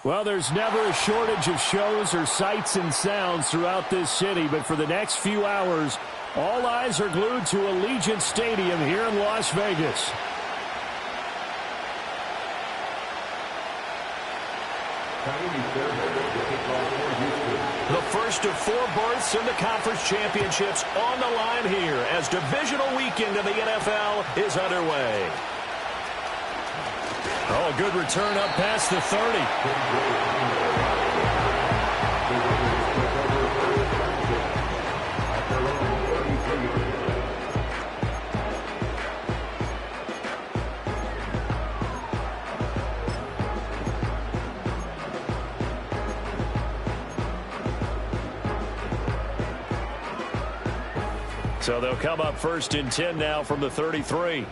Well, there's never a shortage of shows or sights and sounds throughout this city, but for the next few hours, all eyes are glued to Allegiant Stadium here in Las Vegas. The first of 4 berths in the conference championships on the line here as divisional weekend of the NFL is underway. Oh, a good return up past the 30. So they'll come up first and 10 now from the 33.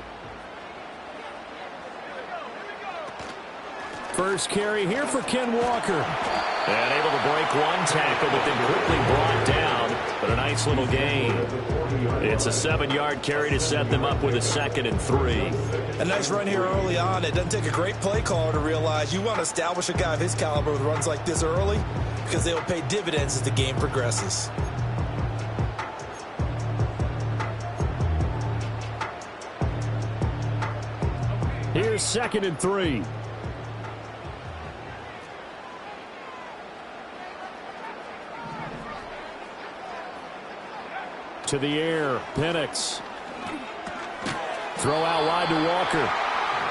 First carry here for Ken Walker. And able to break one tackle, but then quickly brought down. But a nice little gain. It's a 7-yard carry to set them up with a 2nd and 3. A nice run here early on. It doesn't take a great play caller to realize you want to establish a guy of his caliber with runs like this early because they will pay dividends as the game progresses. Here's 2nd and 3. To the air, Penix. Throw out wide to Walker.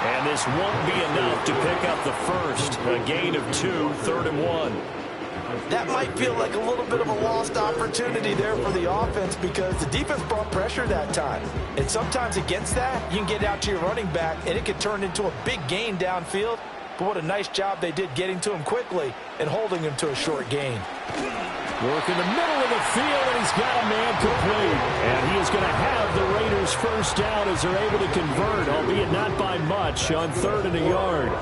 And this won't be enough to pick up the first. A gain of 2, 3rd and 1. That might feel like a little bit of a lost opportunity there for the offense because the defense brought pressure that time. And sometimes against that, you can get out to your running back, and it can turn into a big gain downfield. But what a nice job they did getting to him quickly and holding him to a short gain. Work in the middle of the field, and he's got a man complete. And he is going to have the Raiders first down as they're able to convert, albeit not by much, on 3rd and a yard.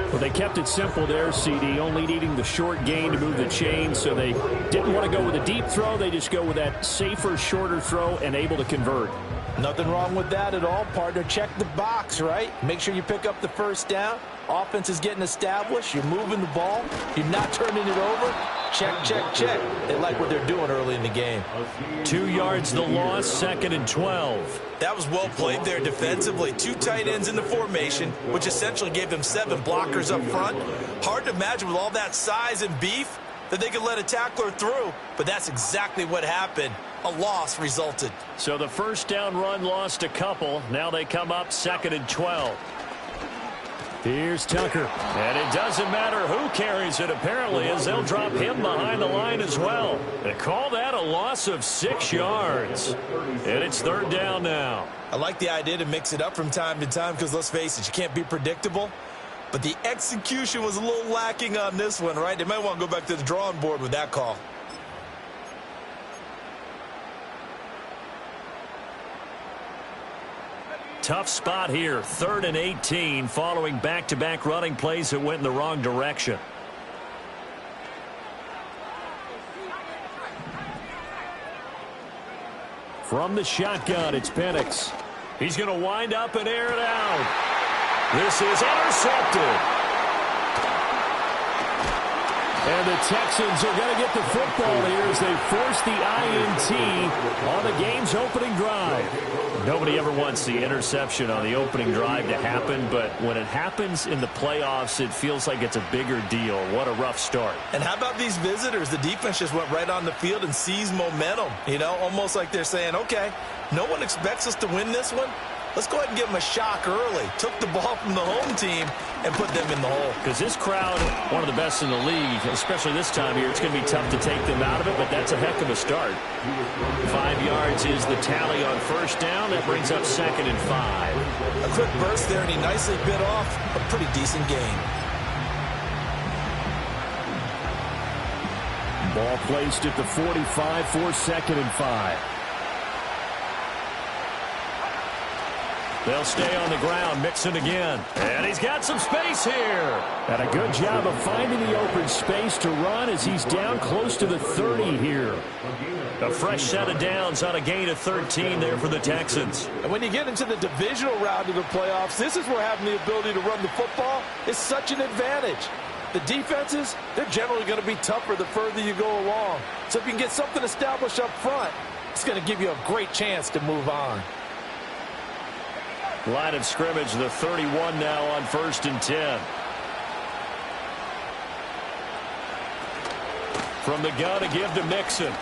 Well, they kept it simple there, CD, only needing the short gain to move the chain, so they didn't want to go with a deep throw. They just go with that safer, shorter throw and able to convert. Nothing wrong with that at all, partner. Check the box, right? Make sure you pick up the first down. Offense is getting established. You're moving the ball. You're not turning it over. Check, check, check. They like what they're doing early in the game. 2 yards the loss, 2nd and 12. That was well played there defensively. 2 tight ends in the formation, which essentially gave them 7 blockers up front. Hard to imagine with all that size and beef that they could let a tackler through, but that's exactly what happened. A loss resulted. So the first down run lost a couple. Now they come up 2nd and 12. Here's Tucker. And it doesn't matter who carries it, apparently, as they'll drop him behind the line as well. They call that a loss of 6 yards. And it's 3rd down now. I like the idea to mix it up from time to time because, let's face it, you can't be predictable. But the execution was a little lacking on this one, right? They might want to go back to the drawing board with that call. Tough spot here, 3rd and 18, following back-to-back running plays that went in the wrong direction. From the shotgun, it's Penix. He's going to wind up and air it out. This is intercepted. And the Texans are going to get the football here as they force the INT on the game's opening drive. Nobody ever wants the interception on the opening drive to happen, but when it happens in the playoffs, it feels like it's a bigger deal. What a rough start. And how about these visitors? The defense just went right on the field and seized momentum. You know, almost like they're saying, okay, no one expects us to win this one. Let's go ahead and give them a shock early. Took the ball from the home team and put them in the hole. Because this crowd, one of the best in the league, especially this time of year, it's going to be tough to take them out of it, but that's a heck of a start. 5 yards is the tally on first down. That brings up 2nd and 5. A quick burst there, and he nicely bit off a pretty decent gain. Ball placed at the 45 for 2nd and 5. They'll stay on the ground, Mixon again. And he's got some space here. And a good job of finding the open space to run as he's down close to the 30 here. A fresh set of downs on a gain of 13 there for the Texans. And when you get into the divisional round of the playoffs, this is where having the ability to run the football is such an advantage. The defenses, they're generally going to be tougher the further you go along. So if you can get something established up front, it's going to give you a great chance to move on. Line of scrimmage, the 31 now on 1st and 10. From the gun to give to Mixon.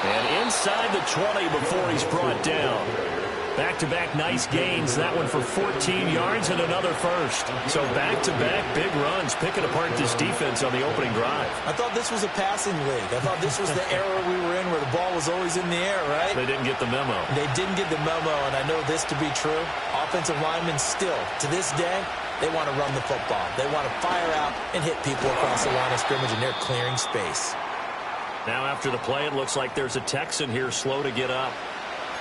And inside the 20 before he's brought down. Back-to-back nice gains. That one for 14 yards and another first. So back-to-back big runs, picking apart this defense on the opening drive. I thought this was a passing league. I thought this was the era we were in where the ball was always in the air, right? They didn't get the memo. They didn't get the memo, and I know this to be true. Offensive linemen still, to this day, they want to run the football. They want to fire out and hit people across the line of scrimmage, and they're clearing space. Now after the play, it looks like there's a Texan here slow to get up.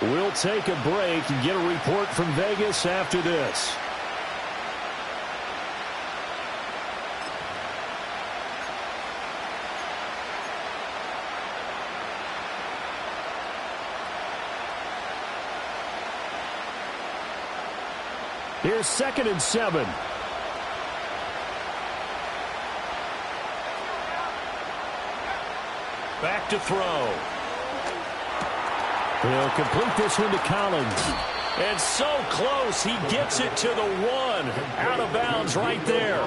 We'll take a break and get a report from Vegas after this. Here's 2nd and 7. Back to throw. He'll complete this one to Collins. And so close, he gets it to the 1. Out of bounds right there.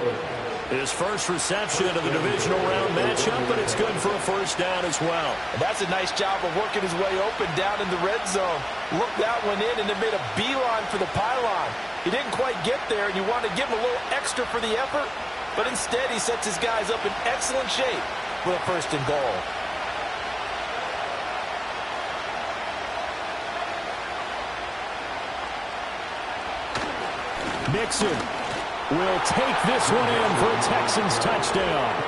His first reception of the divisional round matchup, but it's good for a first down as well. And that's a nice job of working his way open down in the red zone. Looked that one in and then made a beeline for the pylon. He didn't quite get there, and you want to give him a little extra for the effort, but instead he sets his guys up in excellent shape for a 1st and goal. Mixon will take this one in for a Texans touchdown.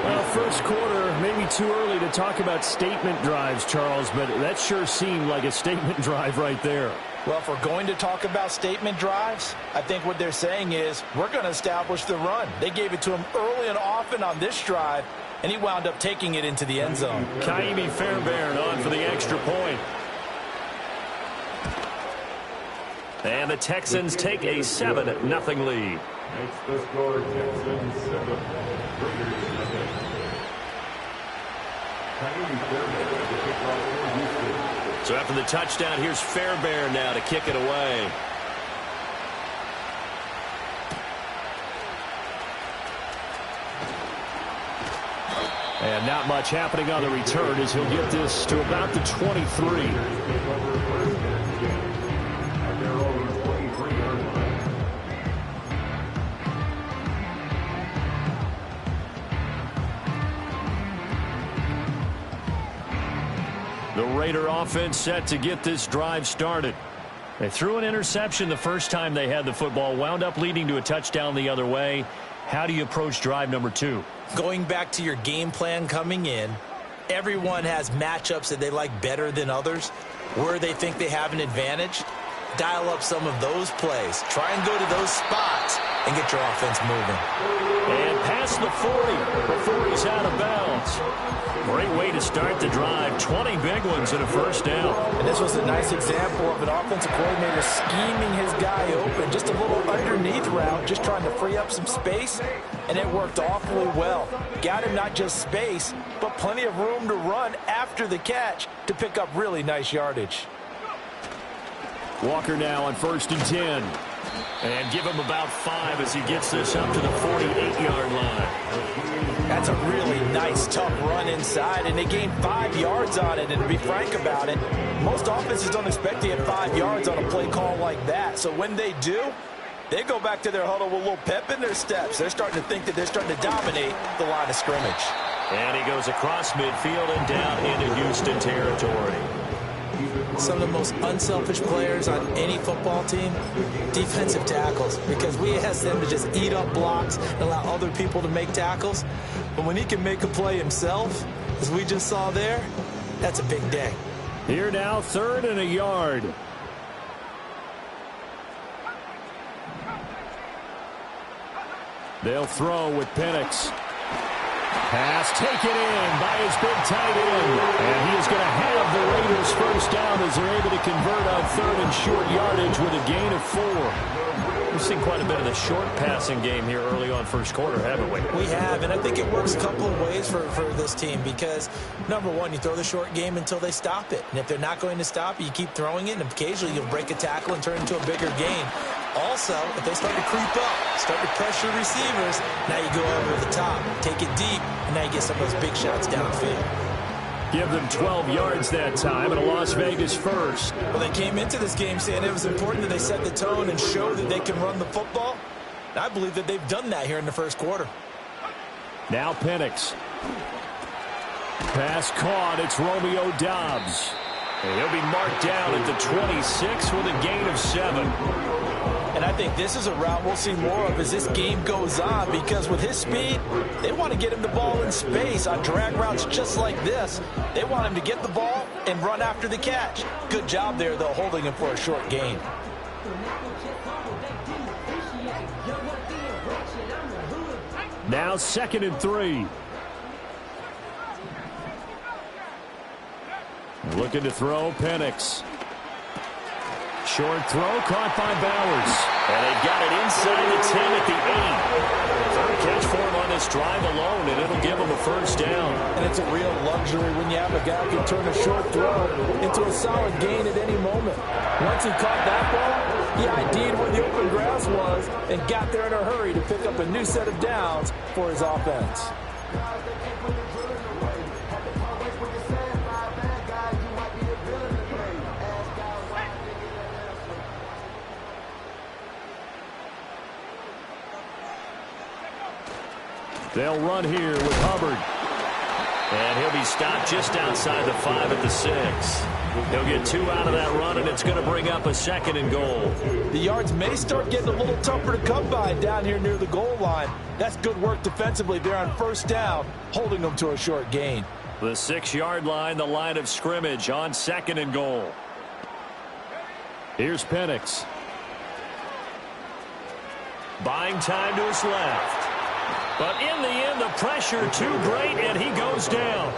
Well, first quarter, maybe too early to talk about statement drives, Charles, but that sure seemed like a statement drive right there. Well, if we're going to talk about statement drives, I think what they're saying is we're going to establish the run. They gave it to him early and often on this drive, and he wound up taking it into the end zone. Kaimi Fairbairn on for the extra point. And the Texans take a 7-0 lead. Next, the score, Texans 7. So after the touchdown, here's Fairbairn now to kick it away. And not much happening on the return as he'll get this to about the 23. The Raider offense set to get this drive started. They threw an interception the first time they had the football, wound up leading to a touchdown the other way. How do you approach drive number 2? Going back to your game plan coming in, everyone has matchups that they like better than others. Where they think they have an advantage, dial up some of those plays. Try and go to those spots and get your offense moving. And past the 40 before he's out of bounds. Great way to start the drive. 20 big ones and a first down. And this was a nice example of an offensive coordinator scheming his guy open. Just a little underneath route, just trying to free up some space, and it worked awfully well. Got him not just space, but plenty of room to run after the catch to pick up really nice yardage. Walker now on 1st and 10. And give him about 5 as he gets this up to the 48-yard line. That's a really nice, tough run inside, and they gained 5 yards on it. And to be frank about it, most offenses don't expect to get 5 yards on a play call like that. So when they do, they go back to their huddle with a little pep in their steps. They're starting to think that they're starting to dominate the line of scrimmage. And he goes across midfield and down into Houston territory. Some of the most unselfish players on any football team, defensive tackles, because we ask them to just eat up blocks and allow other people to make tackles. But when he can make a play himself, as we just saw there, that's a big day. Here now, 3rd and a yard. They'll throw with Penix. Pass taken in by his big tight end. And he is going to have the Raiders first down as they're able to convert on third and short yardage with a gain of 4. We've seen quite a bit of the short passing game here early on first quarter, haven't we? We have, and I think it works a couple of ways for this team because, number one, you throw the short game until they stop it. And if they're not going to stop it, you keep throwing it, and occasionally you'll break a tackle and turn it into a bigger gain. Also, if they start to creep up, start to pressure receivers, now you go over the top, take it deep, and now you get some of those big shots downfield. Give them 12 yards that time and a Las Vegas first. Well, they came into this game saying it was important that they set the tone and show that they can run the football. And I believe that they've done that here in the first quarter. Now Penix. Pass caught. It's Romeo Doubs. And he'll be marked down at the 26 with a gain of 7. And I think this is a route we'll see more of as this game goes on because with his speed, they want to get him the ball in space on drag routes just like this. They want him to get the ball and run after the catch. Good job there, though, holding him for a short gain. Now 2nd and 3. Looking to throw, Penix. Short throw caught by Bowers. And they've got it inside the 10 at the 8. Third catch for him on this drive alone, and it'll give him a first down. And it's a real luxury when you have a guy who can turn a short throw into a solid gain at any moment. Once he caught that ball, he ID'd where the open grass was and got there in a hurry to pick up a new set of downs for his offense. They'll run here with Hubbard. And he'll be stopped just outside the 5 at the 6. He'll get 2 out of that run, and it's going to bring up a 2nd and goal. The yards may start getting a little tougher to come by down here near the goal line. That's good work defensively there on first down, holding them to a short gain. The 6-yard line, the line of scrimmage on 2nd and goal. Here's Penix. Buying time to his left. But in the end, the pressure too great, and he goes down.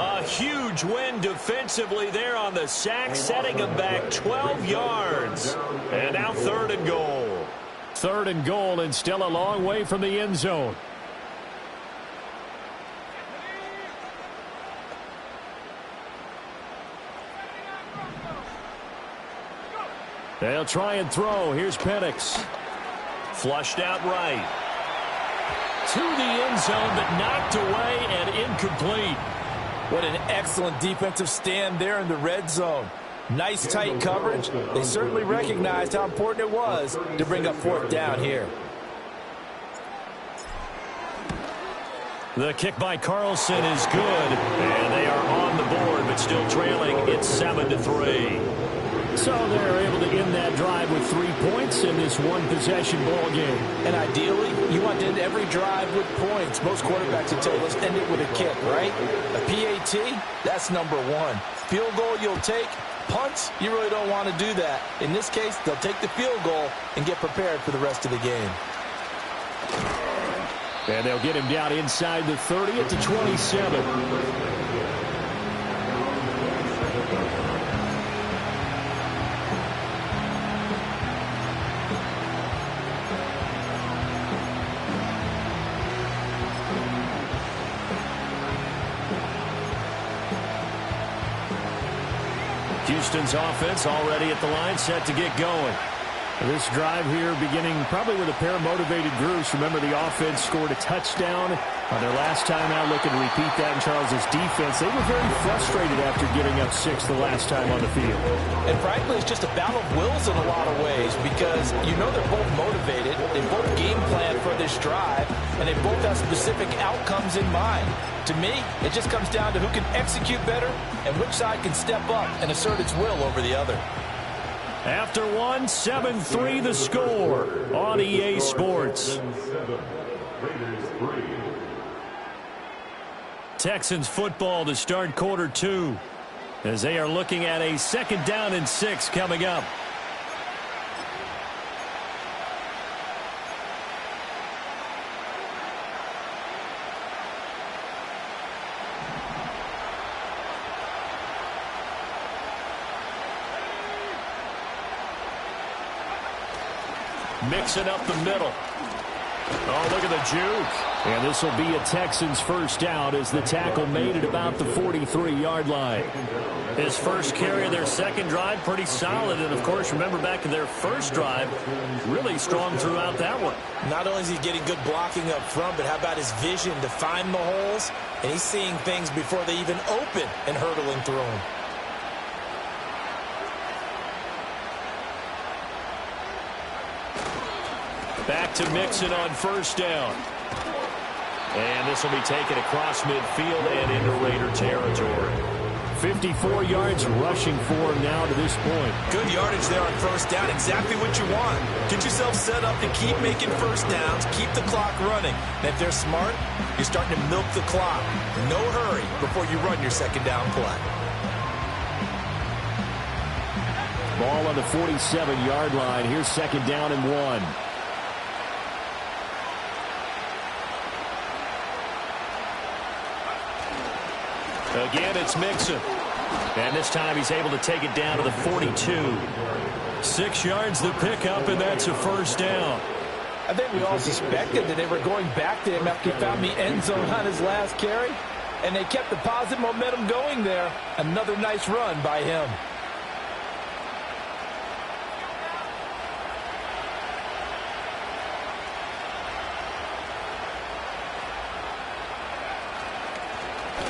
A huge win defensively there on the sack, setting him back 12 yards. And now 3rd and goal. 3rd and goal, and still a long way from the end zone. They'll try and throw. Here's Penix. Flushed out right. To the end zone, but knocked away and incomplete. What an excellent defensive stand there in the red zone. Nice tight coverage. They certainly recognized how important it was to bring up 4th down here. The kick by Carlson is good, and they are on the board, but still trailing. It's 7-3. So they're able to end that drive with 3 points in this one-possession ball game. And ideally, you want to end every drive with points. Most quarterbacks would tell us end it with a kick, right? A PAT, that's number 1. Field goal you'll take. Punts, you really don't want to do that. In this case, they'll take the field goal and get prepared for the rest of the game. And they'll get him down inside the 30 at the 27. Houston's offense already at the line, set to get going. This drive here beginning probably with a pair of motivated groups. Remember, the offense scored a touchdown on their last time out. Looking to repeat that in Charles's defense. They were very frustrated after giving up 6 the last time on the field. And frankly, it's just a battle of wills in a lot of ways because you know they're both motivated. They both game plan for this drive, and they both have specific outcomes in mind. To me, it just comes down to who can execute better and which side can step up and assert its will over the other. After 7-3 the score on EA Sports. Texans football to start quarter 2 as they are looking at a 2nd down and 6 coming up. Mixing up the middle. Oh, look at the juke. And this will be a Texans first down as the tackle made it about the 43-yard line. His first carry of their second drive, pretty solid. And, of course, remember back in their first drive, really strong throughout that one. Not only is he getting good blocking up front, but how about his vision to find the holes? And he's seeing things before they even open and hurdling through them. Back to Mixon on first down. And this will be taken across midfield and into Raider territory. 54 yards rushing for him now to this point. Good yardage there on first down. Exactly what you want. Get yourself set up to keep making first downs. Keep the clock running. And if they're smart, you're starting to milk the clock. No hurry before you run your second down play. Ball on the 47-yard line. Here's second down and 1. Again, it's Mixon. And this time he's able to take it down to the 42. 6 yards the pickup, and that's a first down. I think we all suspected that they were going back to him after he found the end zone on his last carry. And they kept the positive momentum going there. Another nice run by him.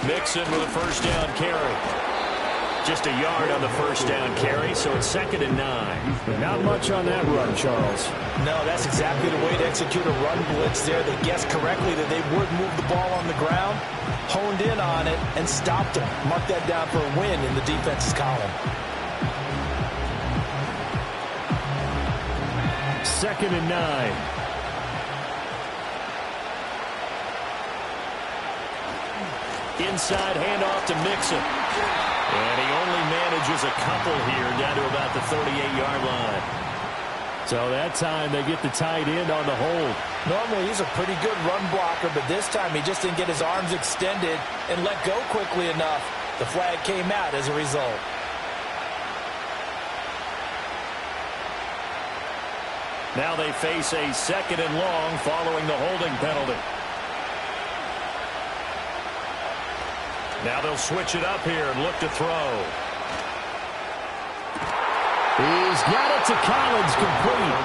Mixon with a first down carry. Just a yard on the first down carry, so it's 2nd and 9. Not much on that run, Charles. No, that's exactly the way to execute a run blitz there. They guessed correctly that they would move the ball on the ground, honed in on it, and stopped them. Mark that down for a win in the defense's column. 2nd and 9. Inside handoff to Mixon. And he only manages a couple here down to about the 38-yard line. So that time they get the tight end on the hold. Normally he's a pretty good run blocker, but this time he just didn't get his arms extended and let go quickly enough. The flag came out as a result. Now they face a 2nd and long following the holding penalty. Now they'll switch it up here and look to throw. He's got it to Collins, complete.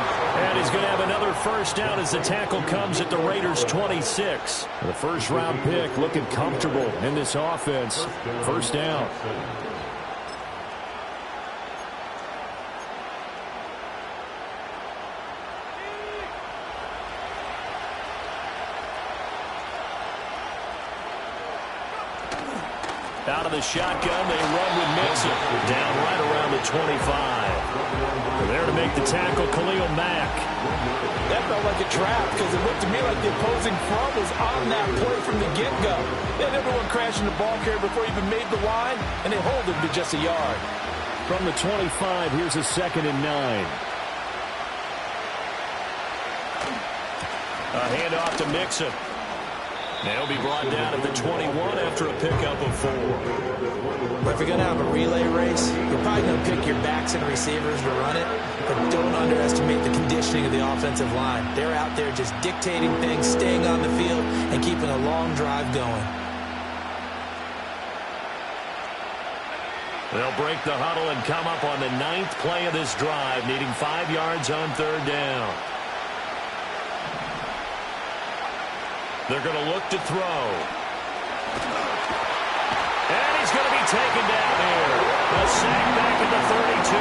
And he's going to have another first down as the tackle comes at the Raiders' 26. The first-round pick looking comfortable in this offense. First down. Out of the shotgun, they run with Mixon. Down right around the 25. There to make the tackle, Khalil Mack. That felt like a trap because it looked to me like the opposing front was on that play from the get-go. They had everyone crashing the ball carrier before he even made the line, and they hold him to just a yard. From the 25, here's a 2nd and 9. A handoff to Mixon. They'll be brought down at the 21 after a pickup of 4. But if you're going to have a relay race, you're probably going to pick your backs and receivers to run it, but don't underestimate the conditioning of the offensive line. They're out there just dictating things, staying on the field, and keeping a long drive going. They'll break the huddle and come up on the 9th play of this drive, needing 5 yards on 3rd down. They're going to look to throw. And he's going to be taken down here. A sack back at the 32.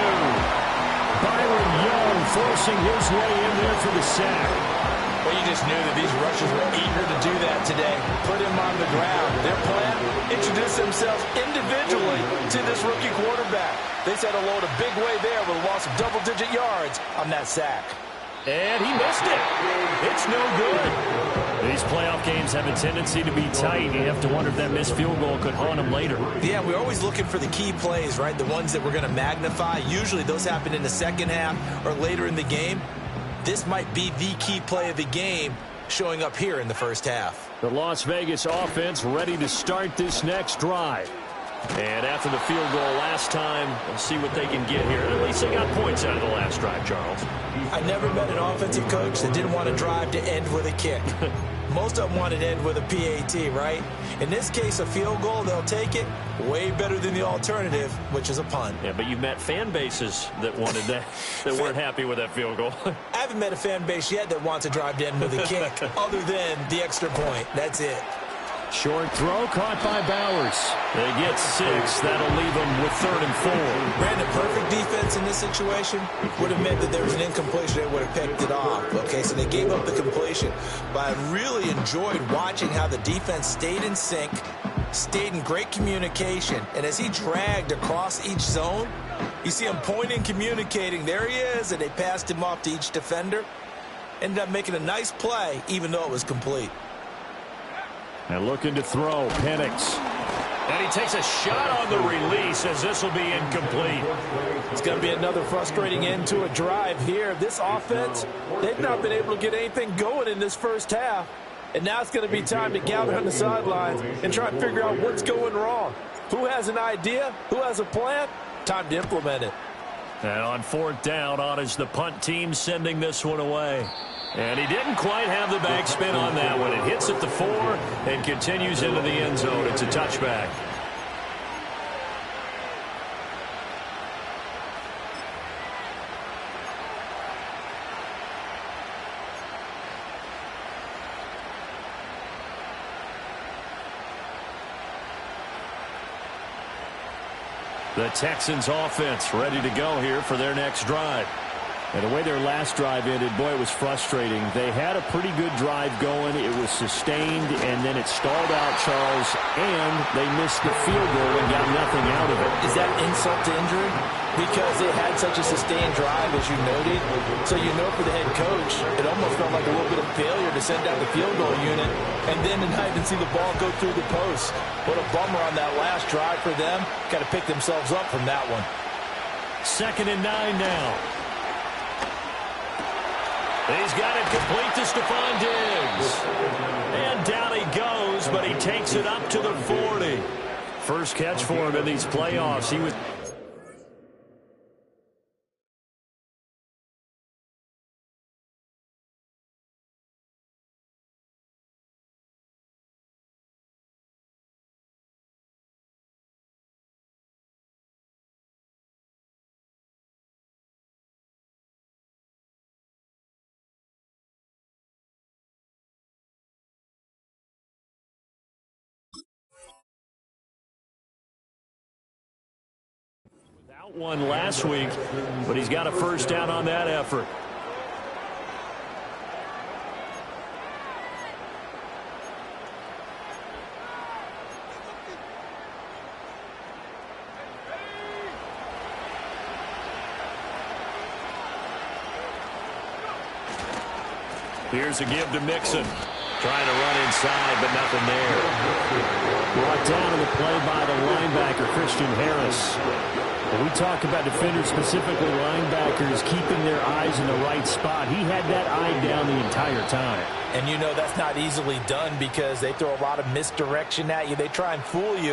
Byron Young forcing his way in there for the sack. Well, you just knew that these rushers were eager to do that today. Put him on the ground. Their plan, introduce themselves individually to this rookie quarterback. They said hello to big way there with a loss of double-digit yards on that sack. And he missed it. It's no good. These playoff games have a tendency to be tight. You have to wonder if that missed field goal could haunt him later. Yeah, we're always looking for the key plays, right? The ones that we're going to magnify. Usually those happen in the second half or later in the game. This might be the key play of the game showing up here in the first half. The Las Vegas offense ready to start this next drive. And after the field goal last time, we'll see what they can get here. At least they got points out of the last drive, Charles. I never met an offensive coach that didn't want to drive to end with a kick. Most of them wanted to end with a PAT, right? In this case, a field goal, they'll take it. Way better than the alternative, which is a punt. Yeah, but you've met fan bases that wanted that, that weren't happy with that field goal. I haven't met a fan base yet that wants to drive to end with a kick, other than the extra point. That's it. Short throw caught by Bowers. They get 6. That'll leave them with 3rd and 4. Brandon, perfect defense in this situation would have meant that there was an incompletion. They would have picked it off. Okay, so they gave up the completion. But I really enjoyed watching how the defense stayed in sync, stayed in great communication. And as he dragged across each zone, you see him pointing, communicating. There he is, and they passed him off to each defender. Ended up making a nice play, even though it was complete. And looking to throw, Penix. And he takes a shot on the release as this will be incomplete. It's going to be another frustrating end to a drive here. This offense, they've not been able to get anything going in this first half. And now it's going to be time to gather on the sidelines and try and figure out what's going wrong. Who has an idea? Who has a plan? Time to implement it. And on 4th down, on is the punt team sending this one away. And he didn't quite have the backspin on that one. It hits at the 4 and continues into the end zone. It's a touchback. The Texans offense ready to go here for their next drive. And the way their last drive ended, boy, it was frustrating. They had a pretty good drive going. It was sustained, and then it stalled out, Charles, and they missed the field goal and got nothing out of it. Is that insult to injury? Because they had such a sustained drive, as you noted. So you know for the head coach, it almost felt like a little bit of failure to send out the field goal unit and then to not even see the ball go through the post. What a bummer on that last drive for them. Got to pick themselves up from that one. 2nd and 9 now. He's got it complete to Stephon Diggs. And down he goes, but he takes it up to the 40. First catch for him in these playoffs. He was... Without one last week, but he's got a first down on that effort. Here's a give to Mixon. Trying to run inside, but nothing there. Brought down in the play by the linebacker, Christian Harris. When we talk about defenders, specifically linebackers, keeping their eyes in the right spot, he had that eye down the entire time. And you know that's not easily done because they throw a lot of misdirection at you. They try and fool you.